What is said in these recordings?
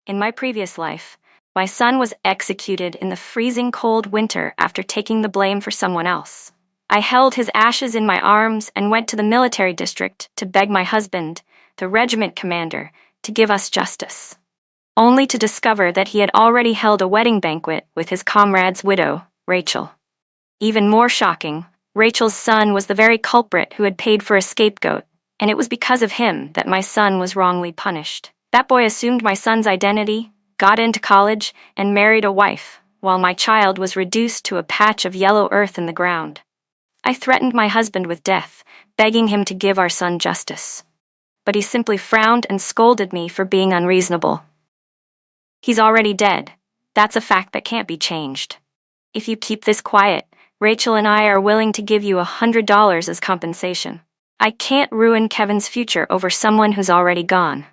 In my previous life, my son was executed in the freezing cold winter after taking the blame for someone else. I held his ashes in my arms and went to the military district to beg my husband, the regiment commander, to give us justice, only to discover that he had already held a wedding banquet with his comrade's widow, Rachel. Even more shocking, Rachel's son was the very culprit who had paid for a scapegoat, and it was because of him that my son was wrongly punished. That boy assumed my son's identity, got into college, and married a wife, while my child was reduced to a patch of yellow earth in the ground. I threatened my husband with death, begging him to give our son justice. But he simply frowned and scolded me for being unreasonable. He's already dead. That's a fact that can't be changed. If you keep this quiet, Rachel and I are willing to give you $100 as compensation. I can't ruin Kevin's future over someone who's already gone.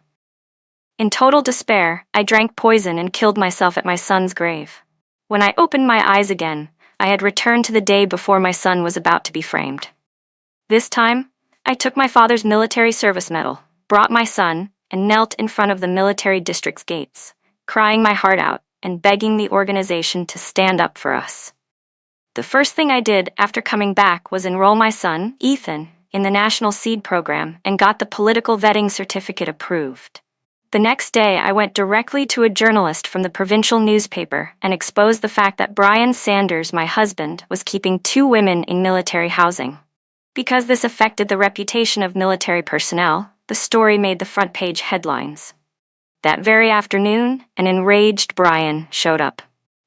In total despair, I drank poison and killed myself at my son's grave. When I opened my eyes again, I had returned to the day before my son was about to be framed. This time, I took my father's military service medal, brought my son, and knelt in front of the military district's gates, crying my heart out and begging the organization to stand up for us. The first thing I did after coming back was enroll my son, Ethan, in the National Seed Program and got the political vetting certificate approved. The next day, I went directly to a journalist from the provincial newspaper and exposed the fact that Brian Sanders, my husband, was keeping 2 women in military housing. Because this affected the reputation of military personnel, the story made the front page headlines. That very afternoon, an enraged Brian showed up.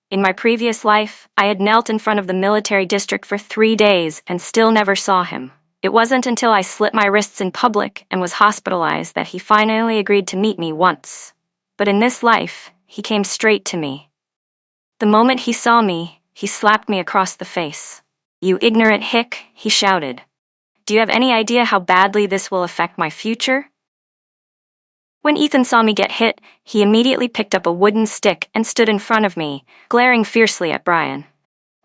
In my previous life, I had knelt in front of the military district for 3 days and still never saw him. It wasn't until I slit my wrists in public and was hospitalized that he finally agreed to meet me once. But in this life, he came straight to me. The moment he saw me, he slapped me across the face. "You ignorant hick," he shouted. "Do you have any idea how badly this will affect my future?" When Ethan saw me get hit, he immediately picked up a wooden stick and stood in front of me, glaring fiercely at Brian.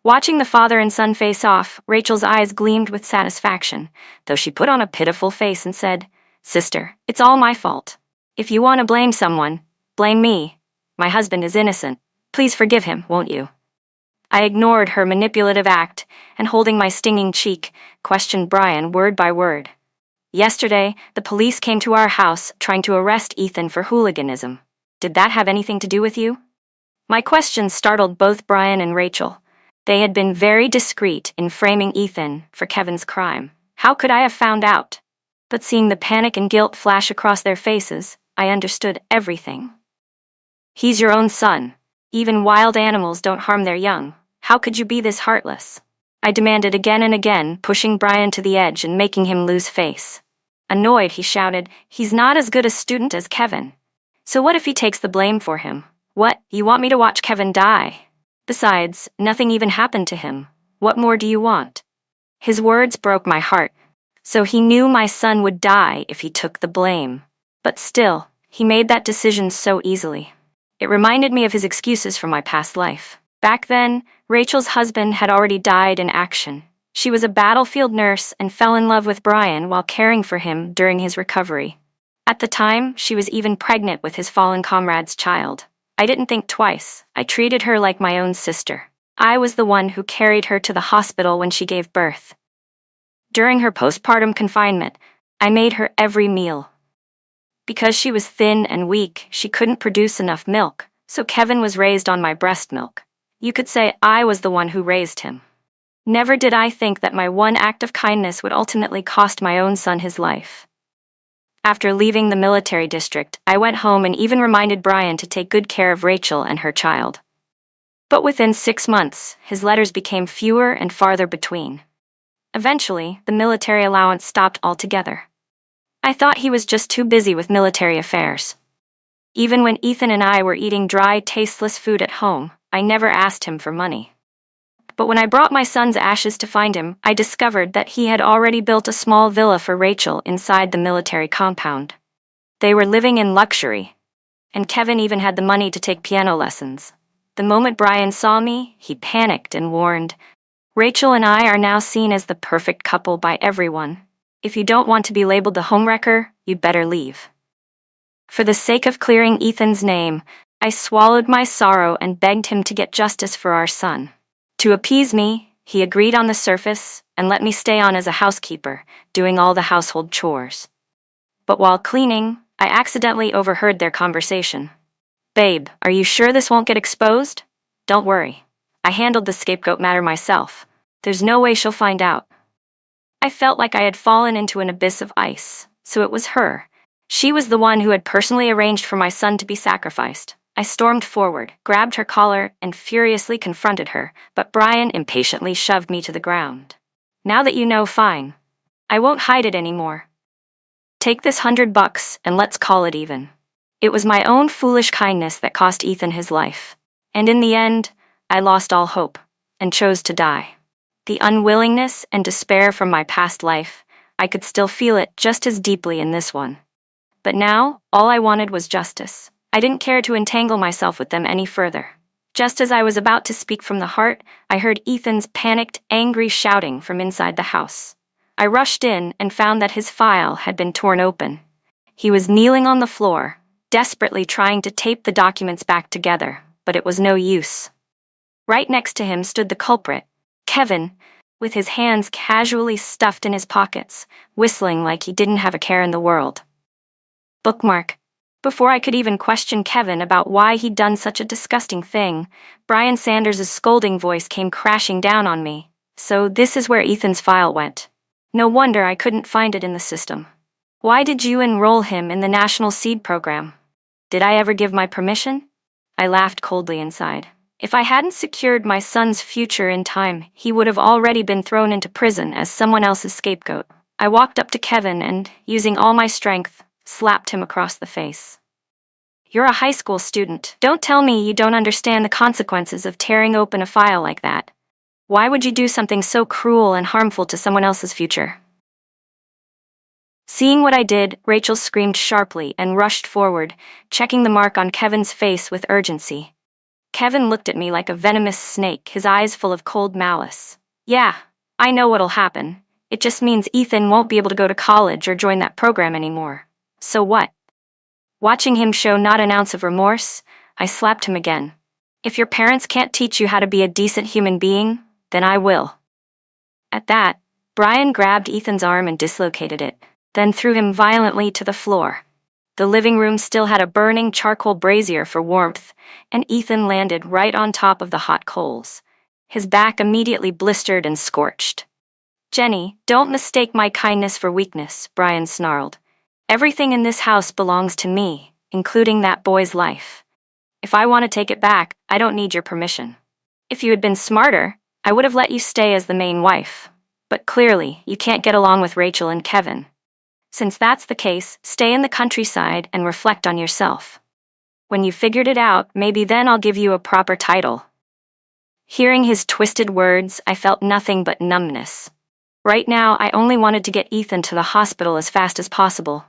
Watching the father and son face off, Rachel's eyes gleamed with satisfaction, though she put on a pitiful face and said, "Sister, it's all my fault. If you want to blame someone, blame me. My husband is innocent. Please forgive him, won't you?" I ignored her manipulative act and, holding my stinging cheek, questioned Brian word by word. "Yesterday, the police came to our house trying to arrest Ethan for hooliganism. Did that have anything to do with you?" My question startled both Brian and Rachel. They had been very discreet in framing Ethan for Kevin's crime. How could I have found out? But seeing the panic and guilt flash across their faces, I understood everything. "He's your own son. Even wild animals don't harm their young. How could you be this heartless?" I demanded again and again, pushing Brian to the edge and making him lose face. Annoyed, he shouted, "He's not as good a student as Kevin. So what if he takes the blame for him? What, you want me to watch Kevin die? Besides, nothing even happened to him. What more do you want?" His words broke my heart. So he knew my son would die if he took the blame. But still, he made that decision so easily. It reminded me of his excuses from my past life. Back then, Rachel's husband had already died in action. She was a battlefield nurse and fell in love with Brian while caring for him during his recovery. At the time, she was even pregnant with his fallen comrade's child. I didn't think twice. I treated her like my own sister. I was the one who carried her to the hospital when she gave birth. During her postpartum confinement, I made her every meal. Because she was thin and weak, she couldn't produce enough milk, so Kevin was raised on my breast milk. You could say I was the one who raised him. Never did I think that my one act of kindness would ultimately cost my own son his life. After leaving the military district, I went home and even reminded Brian to take good care of Rachel and her child. But within 6 months, his letters became fewer and farther between. Eventually, the military allowance stopped altogether. I thought he was just too busy with military affairs. Even when Ethan and I were eating dry, tasteless food at home, I never asked him for money. But when I brought my son's ashes to find him, I discovered that he had already built a small villa for Rachel inside the military compound. They were living in luxury, and Kevin even had the money to take piano lessons. The moment Brian saw me, he panicked and warned, "Rachel and I are now seen as the perfect couple by everyone. If you don't want to be labeled the homewrecker, you'd better leave." For the sake of clearing Ethan's name, I swallowed my sorrow and begged him to get justice for our son. To appease me, he agreed on the surface and let me stay on as a housekeeper, doing all the household chores. But while cleaning, I accidentally overheard their conversation. "Babe, are you sure this won't get exposed?" "Don't worry. I handled the scapegoat matter myself. There's no way she'll find out." I felt like I had fallen into an abyss of ice, so it was her. She was the one who had personally arranged for my son to be sacrificed. I stormed forward, grabbed her collar, and furiously confronted her, but Brian impatiently shoved me to the ground. "Now that you know, fine. I won't hide it anymore. Take this $100 and let's call it even." It was my own foolish kindness that cost Ethan his life. And in the end, I lost all hope and chose to die. The unwillingness and despair from my past life, I could still feel it just as deeply in this one. But now, all I wanted was justice. I didn't care to entangle myself with them any further. Just as I was about to speak from the heart, I heard Ethan's panicked, angry shouting from inside the house. I rushed in and found that his file had been torn open. He was kneeling on the floor, desperately trying to tape the documents back together, but it was no use. Right next to him stood the culprit, Kevin, with his hands casually stuffed in his pockets, whistling like he didn't have a care in the world. Bookmark. Before I could even question Kevin about why he'd done such a disgusting thing, Brian Sanders' scolding voice came crashing down on me. "So this is where Ethan's file went. No wonder I couldn't find it in the system. Why did you enroll him in the National Seed Program? Did I ever give my permission?" I laughed coldly inside. If I hadn't secured my son's future in time, he would have already been thrown into prison as someone else's scapegoat. I walked up to Kevin and, using all my strength, slapped him across the face. "You're a high school student. Don't tell me you don't understand the consequences of tearing open a file like that. Why would you do something so cruel and harmful to someone else's future?" Seeing what I did, Rachel screamed sharply and rushed forward, checking the mark on Kevin's face with urgency. Kevin looked at me like a venomous snake, his eyes full of cold malice. "Yeah, I know what'll happen. It just means Ethan won't be able to go to college or join that program anymore. So what?" Watching him show not an ounce of remorse, I slapped him again. "If your parents can't teach you how to be a decent human being, then I will." At that, Brian grabbed Ethan's arm and dislocated it, then threw him violently to the floor. The living room still had a burning charcoal brazier for warmth, and Ethan landed right on top of the hot coals. His back immediately blistered and scorched. "Jenny, don't mistake my kindness for weakness," Brian snarled. "Everything in this house belongs to me, including that boy's life. If I want to take it back, I don't need your permission. If you had been smarter, I would have let you stay as the main wife. But clearly, you can't get along with Rachel and Kevin. Since that's the case, stay in the countryside and reflect on yourself. When you've figured it out, maybe then I'll give you a proper title." Hearing his twisted words, I felt nothing but numbness. Right now, I only wanted to get Ethan to the hospital as fast as possible.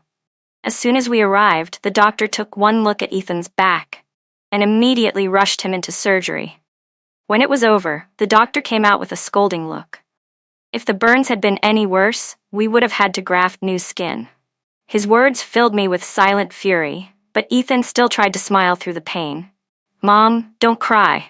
As soon as we arrived, the doctor took one look at Ethan's back and immediately rushed him into surgery. When it was over, the doctor came out with a scolding look. If the burns had been any worse, we would have had to graft new skin. His words filled me with silent fury, but Ethan still tried to smile through the pain. "Mom, don't cry.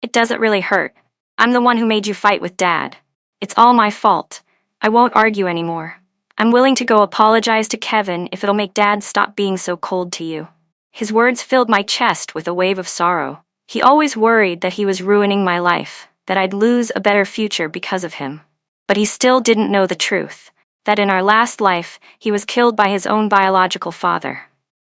It doesn't really hurt. I'm the one who made you fight with Dad. It's all my fault. I won't argue anymore. I'm willing to go apologize to Kevin if it'll make Dad stop being so cold to you." His words filled my chest with a wave of sorrow. He always worried that he was ruining my life, that I'd lose a better future because of him. But he still didn't know the truth, that in our last life, he was killed by his own biological father.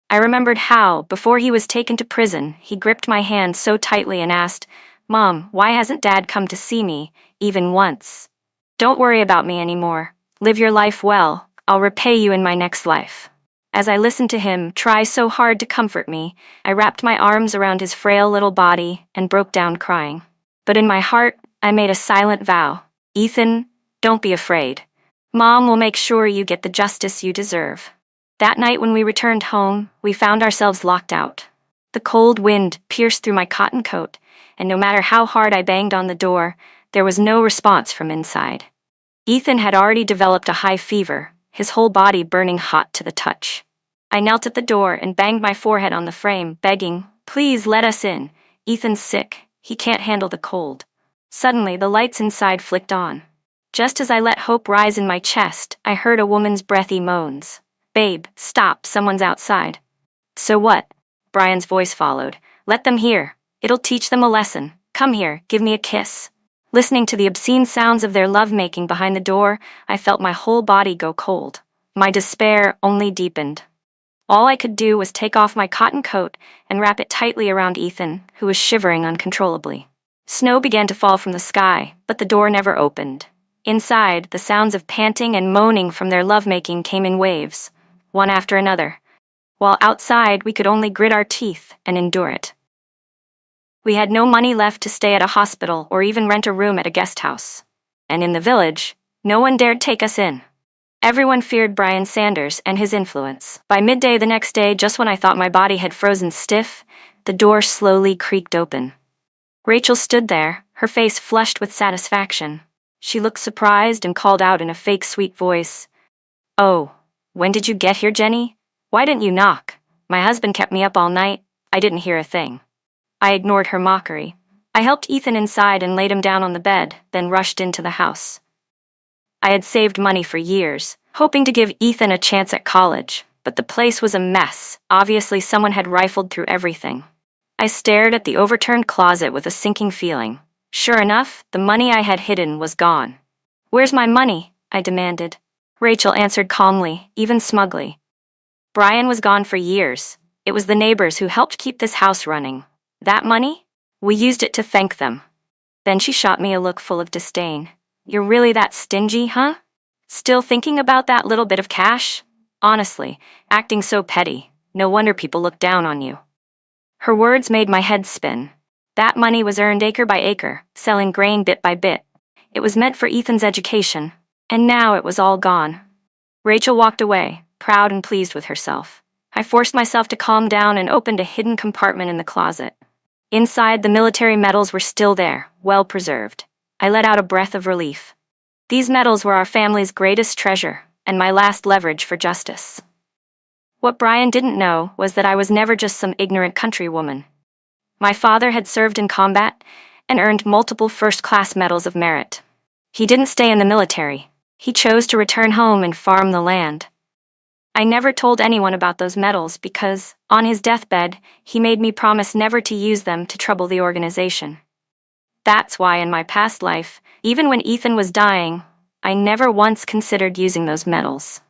I remembered how, before he was taken to prison, he gripped my hand so tightly and asked, "Mom, why hasn't Dad come to see me, even once? Don't worry about me anymore. Live your life well. I'll repay you in my next life." As I listened to him try so hard to comfort me, I wrapped my arms around his frail little body and broke down crying. But in my heart, I made a silent vow. "Ethan, don't be afraid. Mom will make sure you get the justice you deserve." That night when we returned home, we found ourselves locked out. The cold wind pierced through my cotton coat, and no matter how hard I banged on the door, there was no response from inside. Ethan had already developed a high fever, his whole body burning hot to the touch. I knelt at the door and banged my forehead on the frame, begging, Please let us in. Ethan's sick. He can't handle the cold. Suddenly, the lights inside flicked on. Just as I let hope rise in my chest, I heard a woman's breathy moans. Babe, stop, someone's outside. So what? Brian's voice followed. Let them hear. It'll teach them a lesson. Come here, give me a kiss. Listening to the obscene sounds of their lovemaking behind the door, I felt my whole body go cold. My despair only deepened. All I could do was take off my cotton coat and wrap it tightly around Ethan, who was shivering uncontrollably. Snow began to fall from the sky, but the door never opened. Inside, the sounds of panting and moaning from their lovemaking came in waves, one after another, while outside we could only grit our teeth and endure it. We had no money left to stay at a hospital or even rent a room at a guest house. And in the village, no one dared take us in. Everyone feared Brian Sanders and his influence. By midday the next day, just when I thought my body had frozen stiff, the door slowly creaked open. Rachel stood there, her face flushed with satisfaction. She looked surprised and called out in a fake sweet voice, "Oh, when did you get here, Jenny? Why didn't you knock? My husband kept me up all night. I didn't hear a thing." I ignored her mockery. I helped Ethan inside and laid him down on the bed, then rushed into the house. I had saved money for years, hoping to give Ethan a chance at college, but the place was a mess. Obviously, someone had rifled through everything. I stared at the overturned closet with a sinking feeling. Sure enough, the money I had hidden was gone. "Where's my money?" I demanded. Rachel answered calmly, even smugly. "Brian was gone for years. It was the neighbors who helped keep this house running. That money? We used it to thank them." Then she shot me a look full of disdain. "You're really that stingy, huh? Still thinking about that little bit of cash? Honestly, acting so petty. No wonder people look down on you." Her words made my head spin. That money was earned acre by acre, selling grain bit by bit. It was meant for Ethan's education, and now it was all gone. Rachel walked away, proud and pleased with herself. I forced myself to calm down and opened a hidden compartment in the closet. Inside, the military medals were still there, well preserved. I let out a breath of relief. These medals were our family's greatest treasure, and my last leverage for justice. What Brian didn't know was that I was never just some ignorant countrywoman. My father had served in combat and earned multiple first-class medals of merit. He didn't stay in the military. He chose to return home and farm the land. I never told anyone about those medals because, on his deathbed, he made me promise never to use them to trouble the organization. That's why in my past life, even when Ethan was dying, I never once considered using those medals.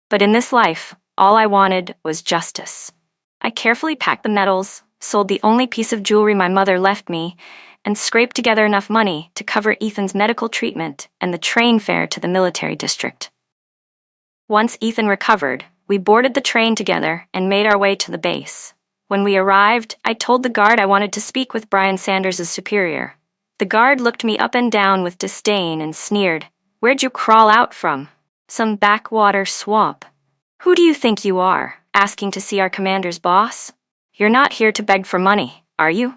But in this life, all I wanted was justice. I carefully packed the medals, sold the only piece of jewelry my mother left me, and scraped together enough money to cover Ethan's medical treatment and the train fare to the military district. Once Ethan recovered, we boarded the train together and made our way to the base. When we arrived, I told the guard I wanted to speak with Brian Sanders' superior. The guard looked me up and down with disdain and sneered. "Where'd you crawl out from? Some backwater swamp. Who do you think you are, asking to see our commander's boss? You're not here to beg for money, are you?"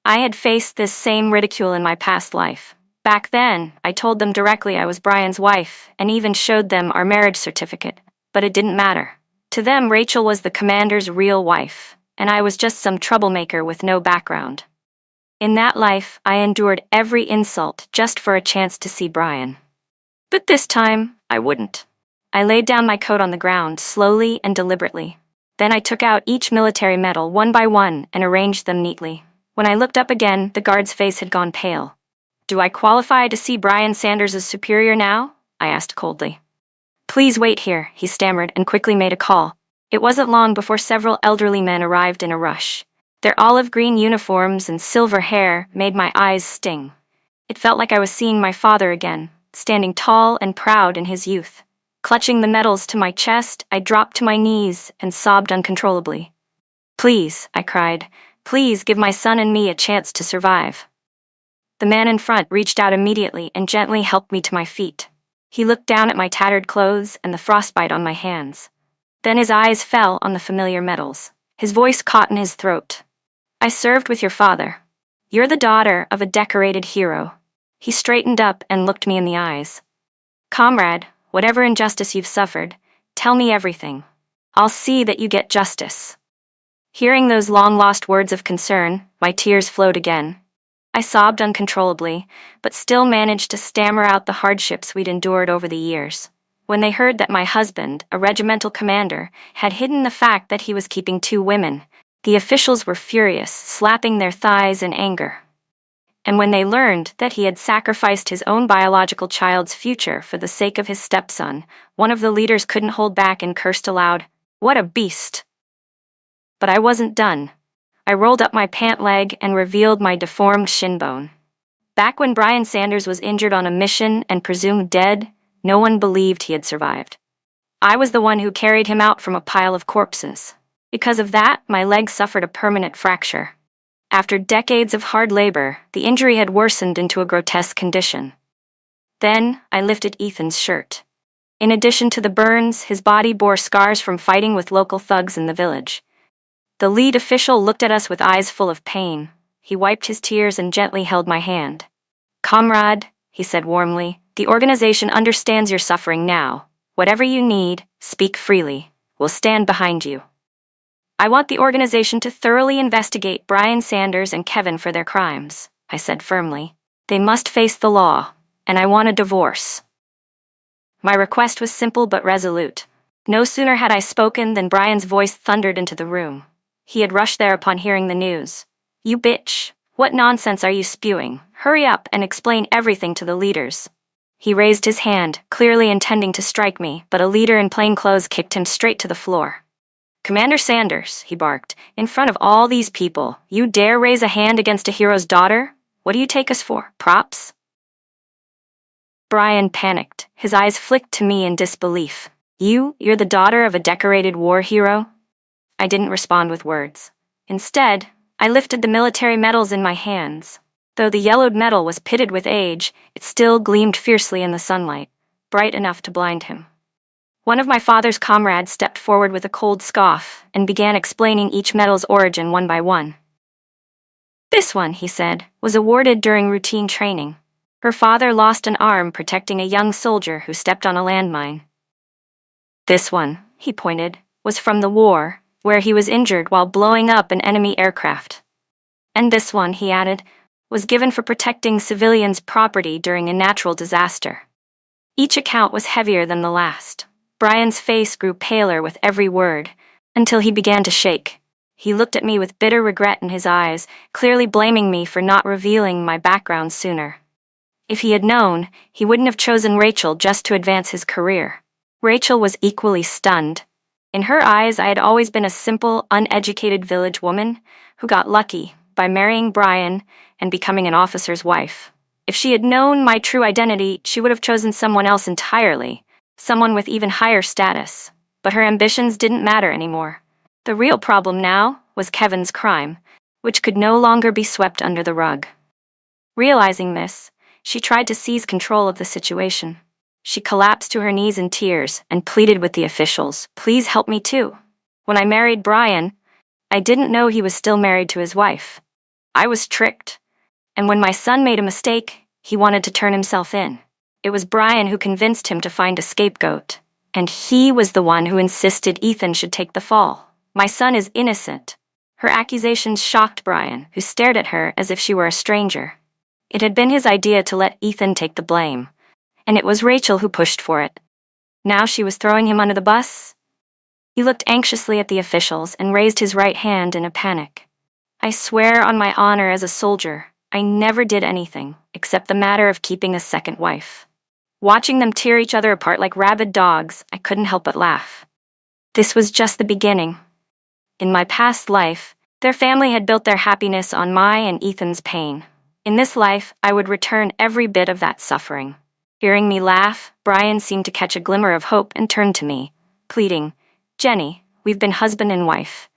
I had faced this same ridicule in my past life. Back then, I told them directly I was Brian's wife and even showed them our marriage certificate, but it didn't matter. To them, Rachel was the commander's real wife, and I was just some troublemaker with no background. In that life, I endured every insult just for a chance to see Brian. But this time, I wouldn't. I laid down my coat on the ground, slowly and deliberately. Then I took out each military medal one by one and arranged them neatly. When I looked up again, the guard's face had gone pale. "Do I qualify to see Brian Sanders' superior now?" I asked coldly. "Please wait here," he stammered and quickly made a call. It wasn't long before several elderly men arrived in a rush. Their olive green uniforms and silver hair made my eyes sting. It felt like I was seeing my father again, standing tall and proud in his youth. Clutching the medals to my chest, I dropped to my knees and sobbed uncontrollably. "Please," I cried, "please give my son and me a chance to survive." The man in front reached out immediately and gently helped me to my feet. He looked down at my tattered clothes and the frostbite on my hands. Then his eyes fell on the familiar medals. His voice caught in his throat. "I served with your father. You're the daughter of a decorated hero." He straightened up and looked me in the eyes. "Comrade, whatever injustice you've suffered, tell me everything. I'll see that you get justice." Hearing those long-lost words of concern, my tears flowed again. I sobbed uncontrollably, but still managed to stammer out the hardships we'd endured over the years. When they heard that my husband, a regimental commander, had hidden the fact that he was keeping 2 women, the officials were furious, slapping their thighs in anger. And when they learned that he had sacrificed his own biological child's future for the sake of his stepson, one of the leaders couldn't hold back and cursed aloud, "What a beast!" But I wasn't done. I rolled up my pant leg and revealed my deformed shin bone. Back when Brian Sanders was injured on a mission and presumed dead, no one believed he had survived. I was the one who carried him out from a pile of corpses. Because of that, my leg suffered a permanent fracture. After decades of hard labor, the injury had worsened into a grotesque condition. Then, I lifted Ethan's shirt. In addition to the burns, his body bore scars from fighting with local thugs in the village. The lead official looked at us with eyes full of pain. He wiped his tears and gently held my hand. "Comrade," he said warmly, "the organization understands your suffering now. Whatever you need, speak freely. We'll stand behind you." "I want the organization to thoroughly investigate Brian Sanders and Kevin for their crimes," I said firmly. "They must face the law, and I want a divorce." My request was simple but resolute. No sooner had I spoken than Brian's voice thundered into the room. He had rushed there upon hearing the news. "You bitch! What nonsense are you spewing? Hurry up and explain everything to the leaders." He raised his hand, clearly intending to strike me, but a leader in plain clothes kicked him straight to the floor. "Commander Sanders," he barked, "in front of all these people, you dare raise a hand against a hero's daughter? What do you take us for, props?" Brian panicked. His eyes flicked to me in disbelief. You're the daughter of a decorated war hero?" I didn't respond with words. Instead, I lifted the military medals in my hands. Though the yellowed metal was pitted with age, it still gleamed fiercely in the sunlight, bright enough to blind him. One of my father's comrades stepped forward with a cold scoff and began explaining each medal's origin one by one. "This one," he said, "was awarded during routine training. Her father lost an arm protecting a young soldier who stepped on a landmine. This one," he pointed, "was from the war, where he was injured while blowing up an enemy aircraft. And this one," he added, "was given for protecting civilians' property during a natural disaster." Each account was heavier than the last. Brian's face grew paler with every word, until he began to shake. He looked at me with bitter regret in his eyes, clearly blaming me for not revealing my background sooner. If he had known, he wouldn't have chosen Rachel just to advance his career. Rachel was equally stunned. In her eyes, I had always been a simple, uneducated village woman who got lucky by marrying Brian and becoming an officer's wife. If she had known my true identity, she would have chosen someone else entirely, someone with even higher status. But her ambitions didn't matter anymore. The real problem now was Kevin's crime, which could no longer be swept under the rug. Realizing this, she tried to seize control of the situation. She collapsed to her knees in tears and pleaded with the officials, "Please help me too. When I married Brian, I didn't know he was still married to his wife. I was tricked. And when my son made a mistake, he wanted to turn himself in. It was Brian who convinced him to find a scapegoat. And he was the one who insisted Ethan should take the fall. My son is innocent." Her accusations shocked Brian, who stared at her as if she were a stranger. It had been his idea to let Ethan take the blame, and it was Rachel who pushed for it. Now she was throwing him under the bus? He looked anxiously at the officials and raised his right hand in a panic. "I swear on my honor as a soldier, I never did anything, except the matter of keeping a second wife." Watching them tear each other apart like rabid dogs, I couldn't help but laugh. This was just the beginning. In my past life, their family had built their happiness on my and Ethan's pain. In this life, I would return every bit of that suffering. Hearing me laugh, Brian seemed to catch a glimmer of hope and turned to me, pleading, "Jenny, we've been husband and wife.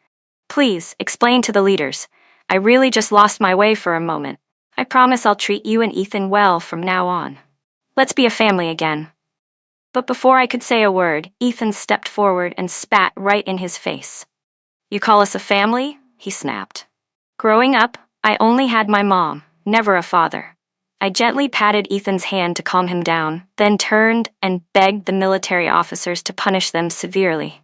Please, explain to the leaders. I really just lost my way for a moment. I promise I'll treat you and Ethan well from now on. Let's be a family again." But before I could say a word, Ethan stepped forward and spat right in his face. "You call us a family?" he snapped. Growing up, I only had my mom, never a father. I gently patted Ethan's hand to calm him down, then turned and begged the military officers to punish them severely.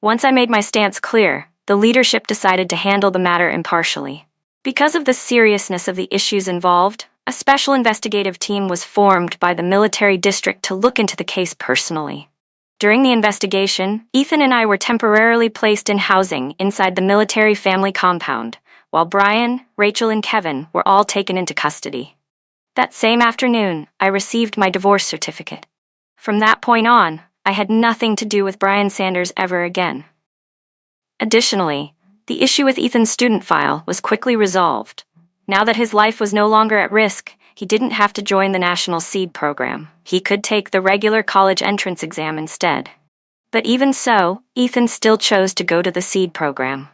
Once I made my stance clear, the leadership decided to handle the matter impartially. Because of the seriousness of the issues involved, a special investigative team was formed by the military district to look into the case personally. During the investigation, Ethan and I were temporarily placed in housing inside the military family compound, while Brian, Rachel, and Kevin were all taken into custody. That same afternoon, I received my divorce certificate. From that point on, I had nothing to do with Brian Sanders ever again. Additionally, the issue with Ethan's student file was quickly resolved. Now that his life was no longer at risk, he didn't have to join the National Seed program. He could take the regular college entrance exam instead. But even so, Ethan still chose to go to the Seed program.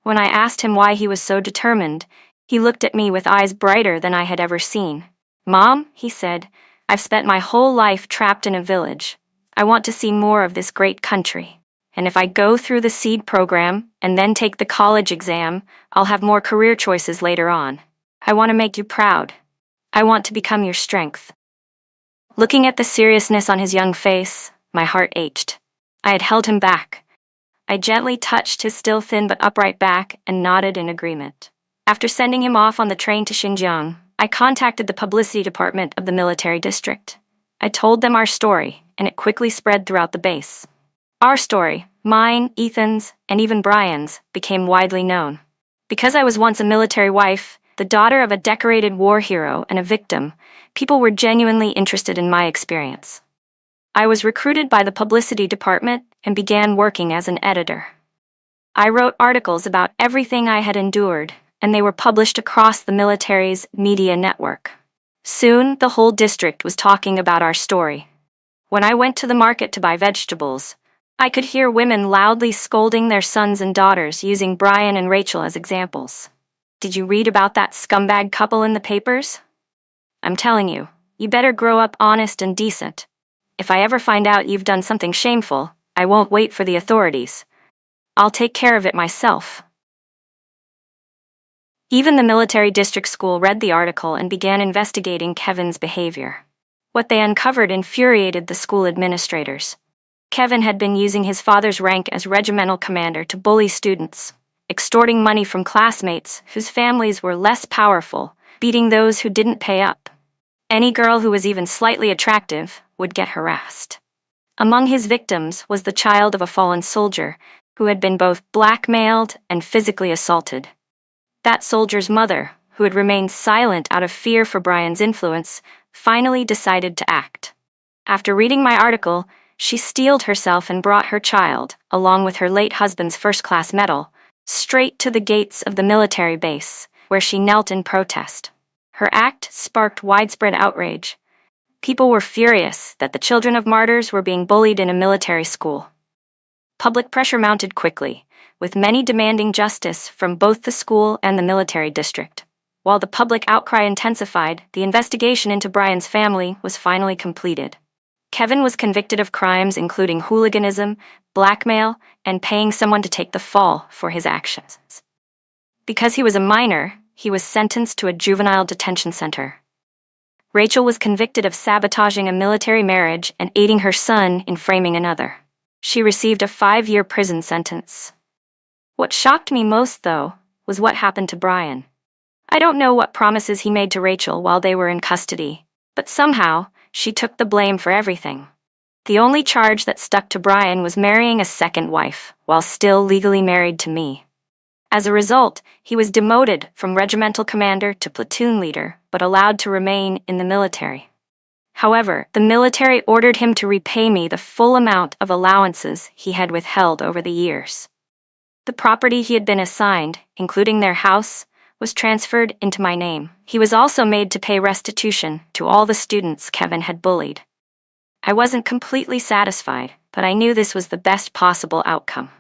When I asked him why he was so determined, he looked at me with eyes brighter than I had ever seen. "Mom," he said, "I've spent my whole life trapped in a village. I want to see more of this great country. And if I go through the Seed program and then take the college exam, I'll have more career choices later on. I want to make you proud. I want to become your strength." Looking at the seriousness on his young face, my heart ached. I had held him back. I gently touched his still thin but upright back and nodded in agreement. After sending him off on the train to Xinjiang, I contacted the publicity department of the military district. I told them our story, and it quickly spread throughout the base. Our story, mine, Ethan's, and even Brian's, became widely known. Because I was once a military wife, the daughter of a decorated war hero and a victim, people were genuinely interested in my experience. I was recruited by the publicity department and began working as an editor. I wrote articles about everything I had endured, and they were published across the military's media network. Soon, the whole district was talking about our story. When I went to the market to buy vegetables, I could hear women loudly scolding their sons and daughters using Brian and Rachel as examples. "Did you read about that scumbag couple in the papers? I'm telling you, you better grow up honest and decent. If I ever find out you've done something shameful, I won't wait for the authorities. I'll take care of it myself." Even the military district school read the article and began investigating Kevin's behavior. What they uncovered infuriated the school administrators. Kevin had been using his father's rank as regimental commander to bully students, extorting money from classmates whose families were less powerful, beating those who didn't pay up. Any girl who was even slightly attractive would get harassed. Among his victims was the child of a fallen soldier who had been both blackmailed and physically assaulted. That soldier's mother, who had remained silent out of fear for Brian's influence, finally decided to act. After reading my article, she steeled herself and brought her child, along with her late husband's first-class medal, straight to the gates of the military base, where she knelt in protest. Her act sparked widespread outrage. People were furious that the children of martyrs were being bullied in a military school. Public pressure mounted quickly, with many demanding justice from both the school and the military district. While the public outcry intensified, the investigation into Brian's family was finally completed. Kevin was convicted of crimes including hooliganism, blackmail, and paying someone to take the fall for his actions. Because he was a minor, he was sentenced to a juvenile detention center. Rachel was convicted of sabotaging a military marriage and aiding her son in framing another. She received a 5-year prison sentence. What shocked me most, though, was what happened to Brian. I don't know what promises he made to Rachel while they were in custody, but somehow, she took the blame for everything. The only charge that stuck to Brian was marrying a second wife, while still legally married to me. As a result, he was demoted from regimental commander to platoon leader, but allowed to remain in the military. However, the military ordered him to repay me the full amount of allowances he had withheld over the years. The property he had been assigned, including their house, was transferred into my name. He was also made to pay restitution to all the students Kevin had bullied. I wasn't completely satisfied, but I knew this was the best possible outcome.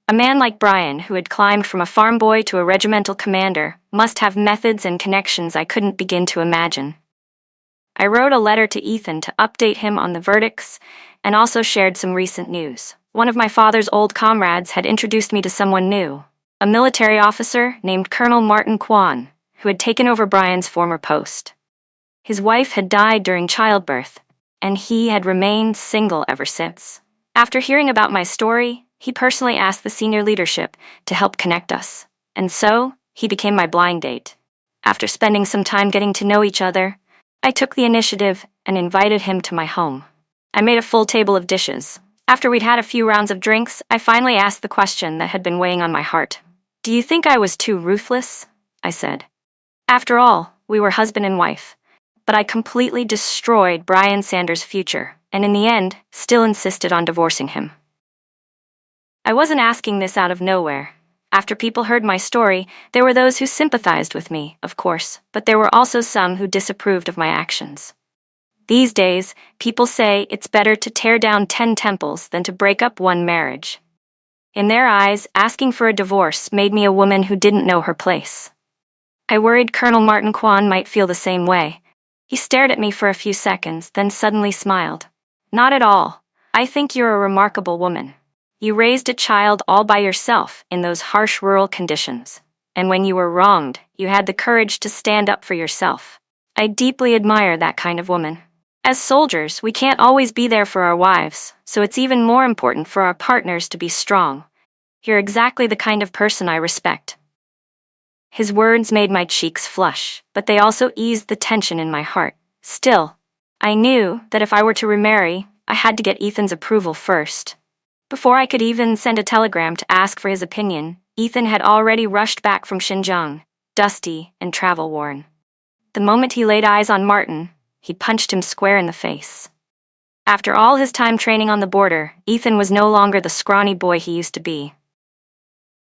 A man like Brian, who had climbed from a farm boy to a regimental commander, must have methods and connections I couldn't begin to imagine. I wrote a letter to Ethan to update him on the verdicts and also shared some recent news. One of my father's old comrades had introduced me to someone new, a military officer named Colonel Martin Kwan, who had taken over Brian's former post. His wife had died during childbirth, and he had remained single ever since. After hearing about my story, He personally asked the senior leadership to help connect us, and so he became my blind date. After spending some time getting to know each other, I took the initiative and invited him to my home. I made a full table of dishes. After we'd had a few rounds of drinks, I finally asked the question that had been weighing on my heart. "Do you think I was too ruthless?" I said. After all, we were husband and wife. But I completely destroyed Brian Sanders' future, and in the end, still insisted on divorcing him. I wasn't asking this out of nowhere. After people heard my story, there were those who sympathized with me, of course, but there were also some who disapproved of my actions. These days, people say it's better to tear down 10 temples than to break up one marriage. In their eyes, asking for a divorce made me a woman who didn't know her place. I worried Colonel Martin Kwan might feel the same way. He stared at me for a few seconds, then suddenly smiled. "Not at all. I think you're a remarkable woman. You raised a child all by yourself in those harsh rural conditions. And when you were wronged, you had the courage to stand up for yourself. I deeply admire that kind of woman. As soldiers, we can't always be there for our wives, so it's even more important for our partners to be strong. You're exactly the kind of person I respect." His words made my cheeks flush, but they also eased the tension in my heart. Still, I knew that if I were to remarry, I had to get Ethan's approval first. Before I could even send a telegram to ask for his opinion, Ethan had already rushed back from Xinjiang, dusty and travel-worn. The moment he laid eyes on Martin, he punched him square in the face. After all his time training on the border, Ethan was no longer the scrawny boy he used to be.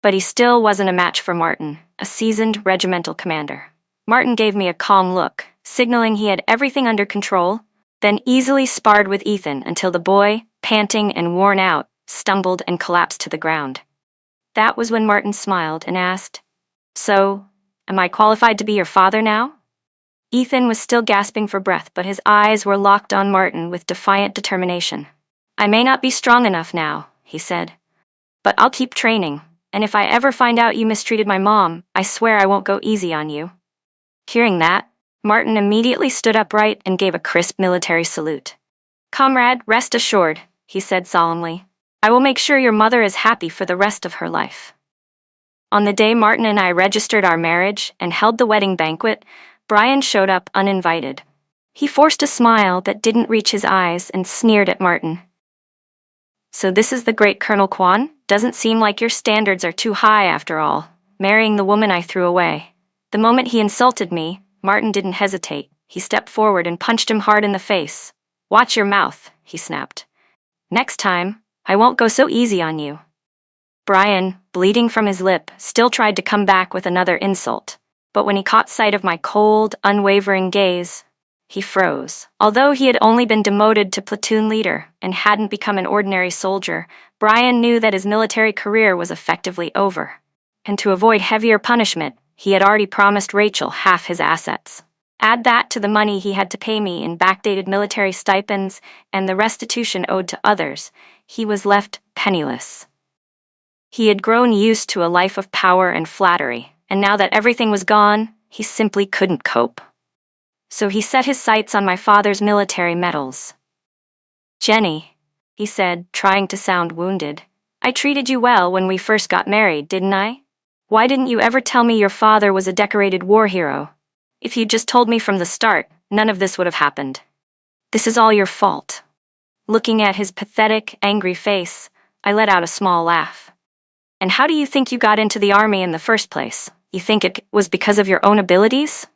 But he still wasn't a match for Martin, a seasoned regimental commander. Martin gave me a calm look, signaling he had everything under control, then easily sparred with Ethan until the boy, panting and worn out, stumbled and collapsed to the ground. That was when Martin smiled and asked, "So, am I qualified to be your father now?" Ethan was still gasping for breath, but his eyes were locked on Martin with defiant determination. "I may not be strong enough now," he said, "but I'll keep training, and if I ever find out you mistreated my mom, I swear I won't go easy on you." Hearing that, Martin immediately stood upright and gave a crisp military salute. "Comrade, rest assured," he said solemnly. "I will make sure your mother is happy for the rest of her life." On the day Martin and I registered our marriage and held the wedding banquet, Brian showed up uninvited. He forced a smile that didn't reach his eyes and sneered at Martin. "So this is the great Colonel Kwan? Doesn't seem like your standards are too high after all, marrying the woman I threw away." The moment he insulted me, Martin didn't hesitate. He stepped forward and punched him hard in the face. "Watch your mouth," he snapped. "Next time, I won't go so easy on you." Brian, bleeding from his lip, still tried to come back with another insult, but when he caught sight of my cold, unwavering gaze, he froze. Although he had only been demoted to platoon leader and hadn't become an ordinary soldier, Brian knew that his military career was effectively over. And to avoid heavier punishment, he had already promised Rachel half his assets. Add that to the money he had to pay me in backdated military stipends and the restitution owed to others, he was left penniless. He had grown used to a life of power and flattery, and now that everything was gone, he simply couldn't cope. So he set his sights on my father's military medals. "Jenny," he said, trying to sound wounded, "I treated you well when we first got married, didn't I? Why didn't you ever tell me your father was a decorated war hero? If you'd just told me from the start, none of this would have happened. This is all your fault." Looking at his pathetic, angry face, I let out a small laugh. "And how do you think you got into the army in the first place? You think it was because of your own abilities?"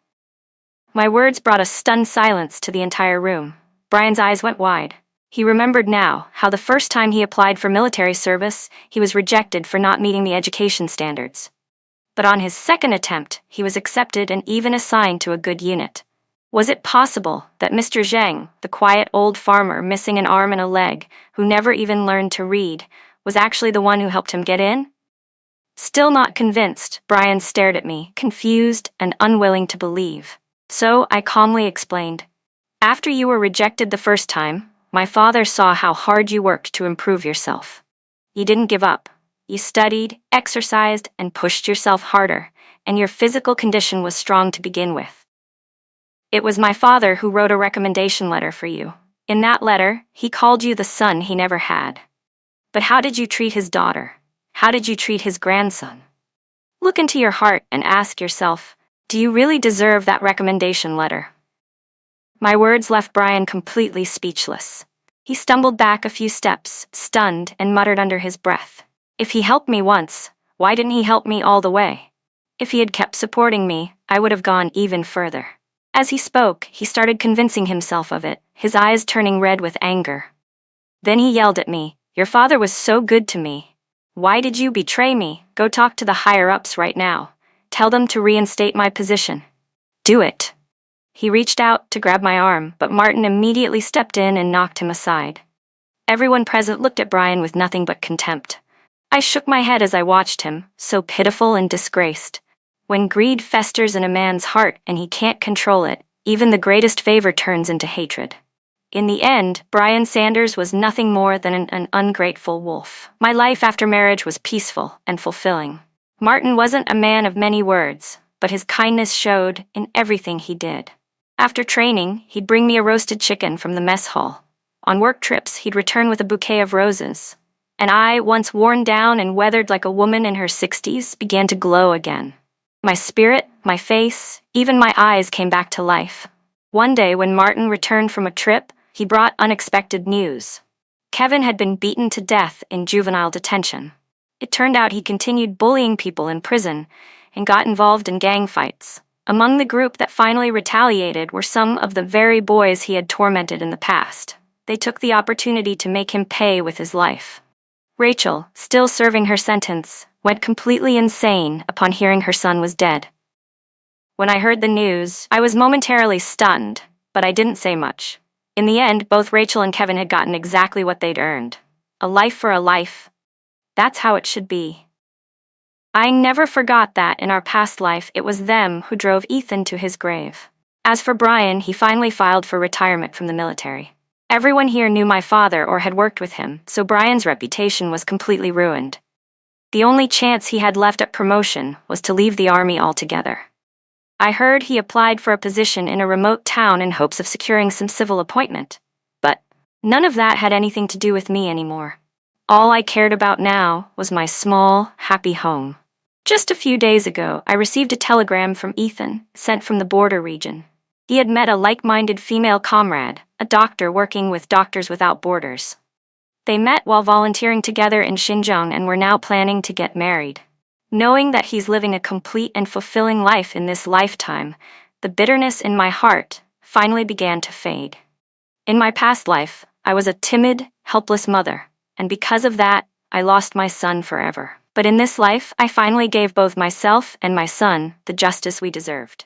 My words brought a stunned silence to the entire room. Brian's eyes went wide. He remembered now how the first time he applied for military service, he was rejected for not meeting the education standards. But on his second attempt, he was accepted and even assigned to a good unit. Was it possible that Mr. Zhang, the quiet old farmer missing an arm and a leg, who never even learned to read, was actually the one who helped him get in? Still not convinced, Brian stared at me, confused and unwilling to believe. So I calmly explained, "After you were rejected the first time, my father saw how hard you worked to improve yourself. You didn't give up. You studied, exercised, and pushed yourself harder, and your physical condition was strong to begin with. It was my father who wrote a recommendation letter for you. In that letter, he called you the son he never had. But how did you treat his daughter? How did you treat his grandson? Look into your heart and ask yourself, do you really deserve that recommendation letter? My words left Brian completely speechless. He stumbled back a few steps, stunned, and muttered under his breath, "If he helped me once, why didn't he help me all the way? If he had kept supporting me, I would have gone even further." As he spoke, he started convincing himself of it, his eyes turning red with anger. Then he yelled at me, "Your father was so good to me. Why did you betray me? Go talk to the higher-ups right now. Tell them to reinstate my position. Do it." He reached out to grab my arm, but Martin immediately stepped in and knocked him aside. Everyone present looked at Brian with nothing but contempt. I shook my head as I watched him, so pitiful and disgraced. When greed festers in a man's heart and he can't control it, even the greatest favor turns into hatred. In the end, Brian Sanders was nothing more than an ungrateful wolf. My life after marriage was peaceful and fulfilling. Martin wasn't a man of many words, but his kindness showed in everything he did. After training, he'd bring me a roasted chicken from the mess hall. On work trips, he'd return with a bouquet of roses. And I, once worn down and weathered like a woman in her 60s, began to glow again. My spirit, my face, even my eyes came back to life. One day when Martin returned from a trip, he brought unexpected news. Kevin had been beaten to death in juvenile detention. It turned out he continued bullying people in prison and got involved in gang fights. Among the group that finally retaliated were some of the very boys he had tormented in the past. They took the opportunity to make him pay with his life. Rachel, still serving her sentence, went completely insane upon hearing her son was dead. When I heard the news, I was momentarily stunned, but I didn't say much. In the end, both Rachel and Kevin had gotten exactly what they'd earned. A life for a life. That's how it should be. I never forgot that in our past life it was them who drove Ethan to his grave. As for Brian, he finally filed for retirement from the military. Everyone here knew my father or had worked with him, so Brian's reputation was completely ruined. The only chance he had left at promotion was to leave the army altogether. I heard he applied for a position in a remote town in hopes of securing some civil appointment. But none of that had anything to do with me anymore. All I cared about now was my small, happy home. Just a few days ago, I received a telegram from Ethan, sent from the border region. He had met a like-minded female comrade, a doctor working with Doctors Without Borders. They met while volunteering together in Xinjiang and were now planning to get married. Knowing that he's living a complete and fulfilling life in this lifetime, the bitterness in my heart finally began to fade. In my past life, I was a timid, helpless mother, and because of that, I lost my son forever. But in this life, I finally gave both myself and my son the justice we deserved.